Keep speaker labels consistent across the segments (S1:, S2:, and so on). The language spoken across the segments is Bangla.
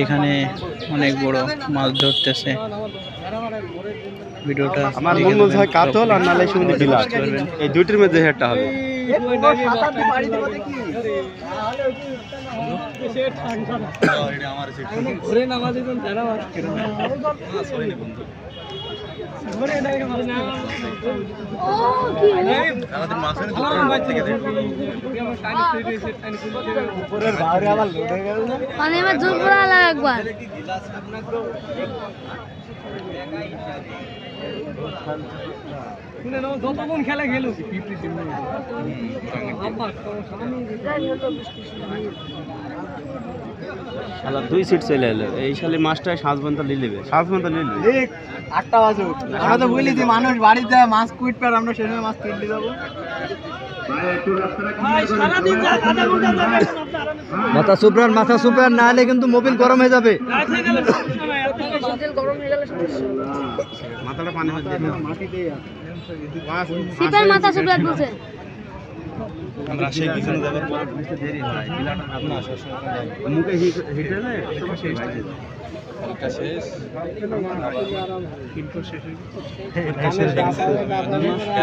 S1: এখানে অনেক বড় মাছ ধরতেছে। ভিডিওটা
S2: আমার মন বলছে হয় কাতল আর নালে শুনে বিলাস, এই দুইটির মধ্যে একটা হবে।
S3: যতক্ষণ খেলা খেলু
S2: শালা 2 সিট চলে এলো, এই শালি মাছটা সাজবন্ত নিয়ে নেবে, সাজবন্ত নিয়ে নেবে।
S3: 8টা বাজে আমরা তো বলি যে মানুষ বাড়িতে মাছ কুইট পার, আমরা সেই সময় মাছ কিনতে যাবো।
S2: মাথা সুপ্রান, মাথা সুপ্রান, না হলে কিন্তু মোবিল গরম হয়ে যাবে। মাথাটা পানি হচ্ছে
S4: সিপার মাথা সুপ্রান বলছে
S2: আমরা সেই কিছু না যাবে, দেরি হয় বিলাটা আপনি আসার মুখে হিটলে শেষ হয়ে এটা শেষ কিন্তু শেষ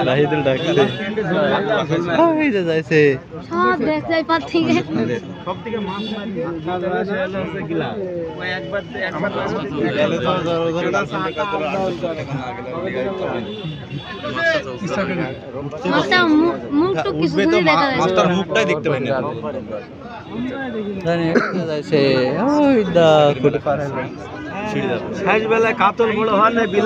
S2: লাহিদুল ডাকলে এই যে যাইছে
S4: সব দেখলাই পার থেকে
S2: সব থেকে মাছ মারি আছে গিলা ওই একবার গেলে তো ধরটা সাকা
S4: মাছটা মুখটা কিছু দূরে দেখা যায়,
S2: মাছটার মুখটাই দেখতে পাই না
S1: জানি যাইছে ওই দা কোটে পারে
S2: শেষ বেলায় কাতল বড় হয় না বিলা।